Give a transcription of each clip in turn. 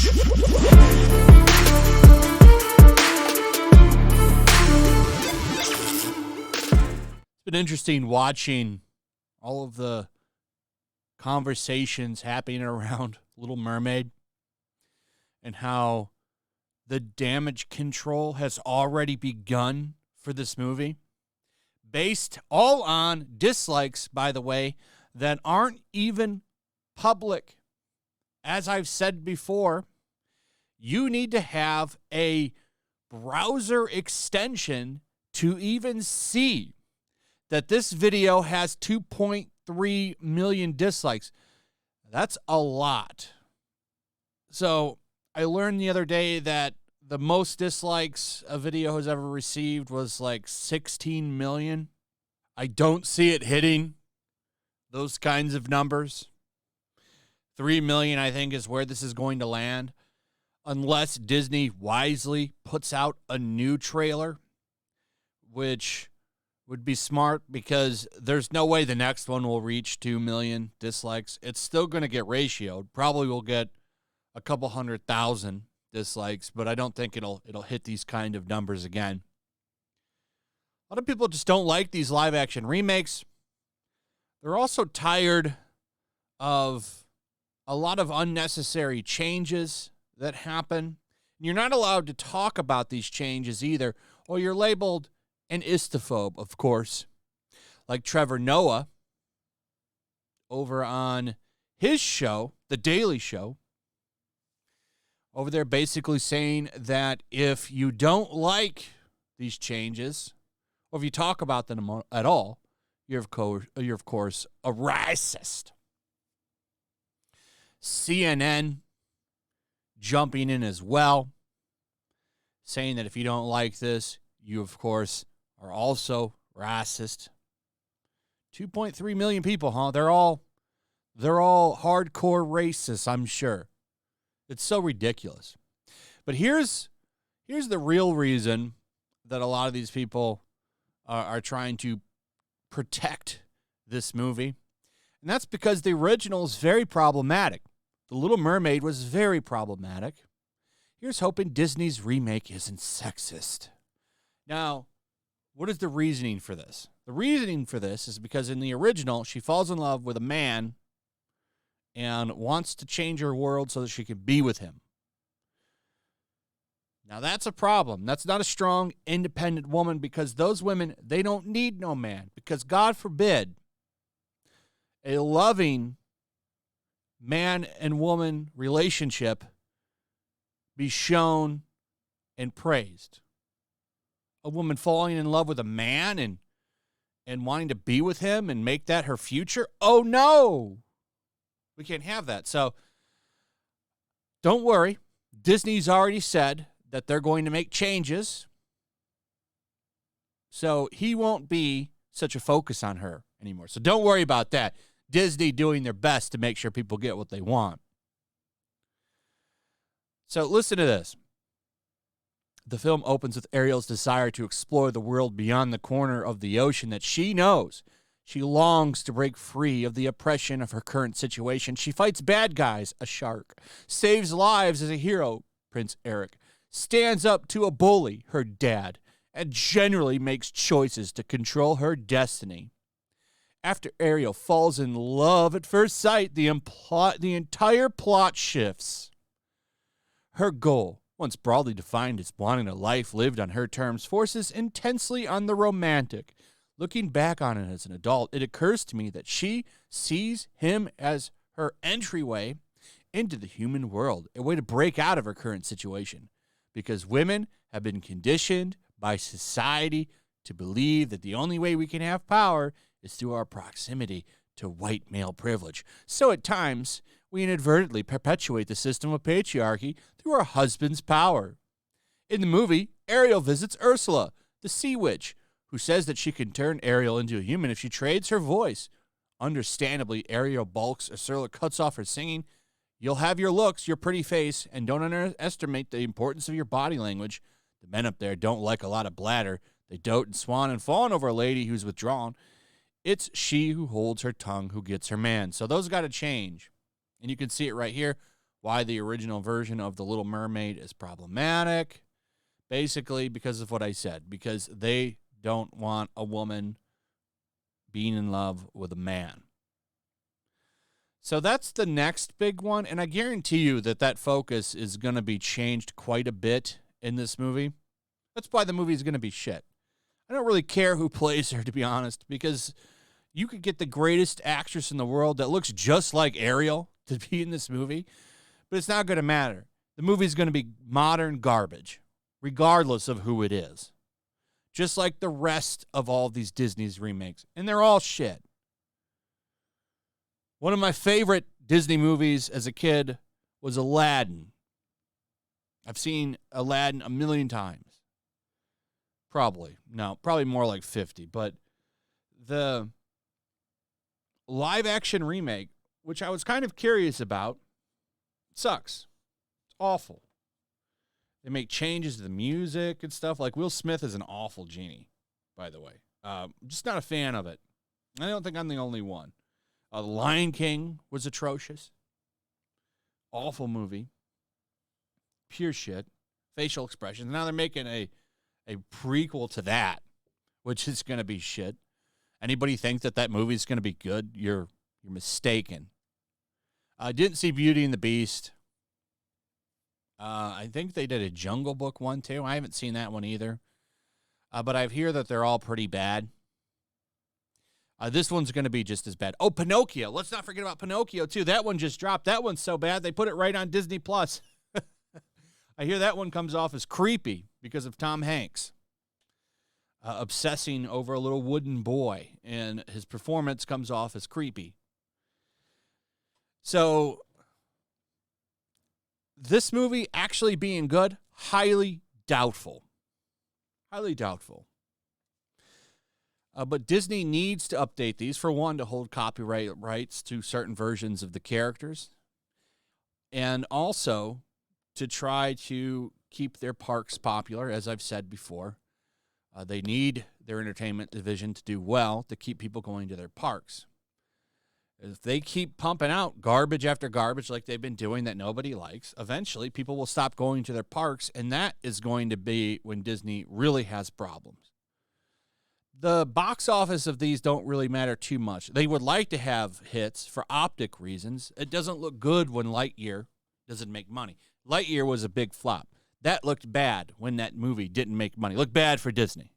It's been interesting watching all of the conversations happening around Little Mermaid and how the damage control has already begun for this movie, based all on dislikes, by the way, that aren't even public. As I've said before, you need to have a browser extension to even see that this video has 2.3 million dislikes. That's a lot. So I learned the other day that the most dislikes a video has ever received was like 16 million. I don't see it hitting those kinds of numbers. 3 million, I think, is where this is going to land, unless Disney wisely puts out a new trailer, which would be smart because there's no way the next one will reach 2 million dislikes. It's still going to get ratioed. Probably will get a couple 100,000 dislikes, but I don't think it'll hit these kind of numbers again. A lot of people just don't like these live-action remakes. They're also tired of a lot of unnecessary changes that happen. You're not allowed to talk about these changes either, or you're labeled an istophobe, of course, like Trevor Noah over on his show, The Daily Show, over there basically saying that if you don't like these changes, or if you talk about them at all, you're of course a racist. CNN jumping in as well, saying that if you don't like this, you of course are also racist. 2.3 million people, huh? They're all hardcore racists, I'm sure. It's so ridiculous. But here's the real reason that a lot of these people are trying to protect this movie. And that's because the original is very problematic. The Little Mermaid was very problematic. Here's hoping Disney's remake isn't sexist. Now, what is the reasoning for this? The reasoning for this is because in the original, she falls in love with a man and wants to change her world so that she can be with him. Now, that's a problem. That's not a strong, independent woman, because those women, they don't need no man. Because God forbid a loving man and woman relationship be shown and praised. A woman falling in love with a man and wanting to be with him and make that her future? Oh, no. We can't have that. So don't worry. Disney's already said that they're going to make changes. So he won't be such a focus on her anymore. So don't worry about that. Disney doing their best to make sure people get what they want. So listen to this. The film opens with Ariel's desire to explore the world beyond the corner of the ocean that she knows. She longs to break free of the oppression of her current situation. She fights bad guys, a shark, saves lives as a hero, Prince Eric, stands up to a bully, her dad, and generally makes choices to control her destiny. After Ariel falls in love at first sight, the entire plot shifts. Her goal, once broadly defined as wanting a life lived on her terms, forces intensely on the romantic. Looking back on it as an adult, it occurs to me that she sees him as her entryway into the human world, a way to break out of her current situation. Because women have been conditioned by society to believe that the only way we can have power is through our proximity to white male privilege. So at times, we inadvertently perpetuate the system of patriarchy through our husband's power. In the movie, Ariel visits Ursula, the sea witch, who says that she can turn Ariel into a human if she trades her voice. Understandably, Ariel balks. Ursula cuts off her singing. You'll have your looks, your pretty face, and don't underestimate the importance of your body language. The men up there don't like a lot of bladder. They dote and swan and fawn over a lady who's withdrawn. It's she who holds her tongue who gets her man. So those got to change. And you can see it right here. why the original version of The Little Mermaid is problematic. Basically, because of what I said, because they don't want a woman being in love with a man. So that's the next big one, and I guarantee you that focus is going to be changed quite a bit in this movie. That's why the movie is going to be shit. I don't really care who plays her, to be honest, because you could get the greatest actress in the world that looks just like Ariel to be in this movie, but it's not going to matter. The movie's going to be modern garbage, regardless of who it is. Just like the rest of all these Disney's remakes. And they're all shit. One of my favorite Disney movies as a kid was Aladdin. I've seen Aladdin a million times. Probably. No, probably more like 50. But the live-action remake, which I was kind of curious about, sucks. It's awful. They make changes to the music and stuff. Like, Will Smith is an awful genie, by the way. I'm just not a fan of it. I don't think I'm the only one. The Lion King was atrocious. Awful movie. Pure shit. Facial expressions. Now they're making a prequel to that, which is going to be shit. Anybody think that movie's going to be good? You're mistaken. I didn't see Beauty and the Beast. I think they did a Jungle Book one, too. I haven't seen that one either. But I hear that they're all pretty bad. This one's going to be just as bad. Oh, Pinocchio. Let's not forget about Pinocchio, too. That one just dropped. That one's so bad, they put it right on Disney+. I hear that one comes off as creepy because of Tom Hanks obsessing over a little wooden boy, and his performance comes off as creepy. So, this movie actually being good, highly doubtful. Highly doubtful. But Disney needs to update these, for one, to hold copyright rights to certain versions of the characters, and also to try to keep their parks popular, as I've said before. They need their entertainment division to do well to keep people going to their parks. If they keep pumping out garbage after garbage like they've been doing that nobody likes, eventually people will stop going to their parks, and that is going to be when Disney really has problems. The box office of these don't really matter too much. They would like to have hits for optic reasons. It doesn't look good when Lightyear doesn't make money. Lightyear was a big flop. That looked bad when that movie didn't make money. It looked bad for Disney.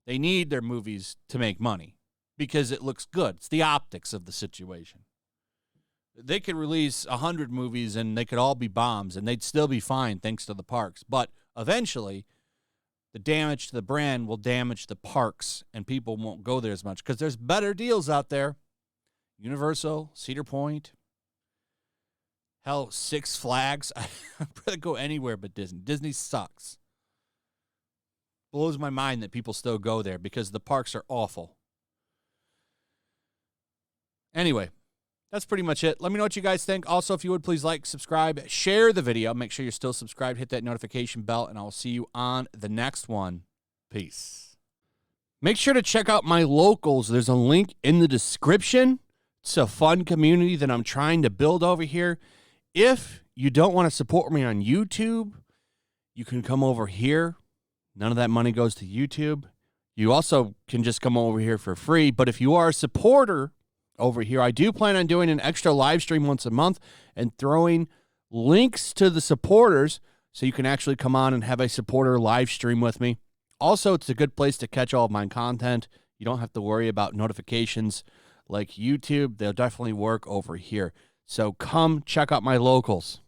They need their movies to make money because it looks good. It's the optics of the situation. They could release 100 movies and they could all be bombs and they'd still be fine thanks to the parks. But eventually, the damage to the brand will damage the parks and people won't go there as much because there's better deals out there. Universal, Cedar Point, hell, Six Flags. I'd rather go anywhere but Disney. Disney sucks. Blows my mind that people still go there because the parks are awful. Anyway, that's pretty much it. Let me know what you guys think. Also, if you would, please like, subscribe, share the video. Make sure you're still subscribed. Hit that notification bell, and I'll see you on the next one. Peace. Make sure to check out my locals. There's a link in the description. It's a fun community that I'm trying to build over here. If you don't want to support me on YouTube, you can come over here. None of that money goes to YouTube. You also can just come over here for free. But if you are a supporter over here, I do plan on doing an extra live stream once a month and throwing links to the supporters so you can actually come on and have a supporter live stream with me. Also, it's a good place to catch all of my content. You don't have to worry about notifications like YouTube. They'll definitely work over here. So come check out my locals.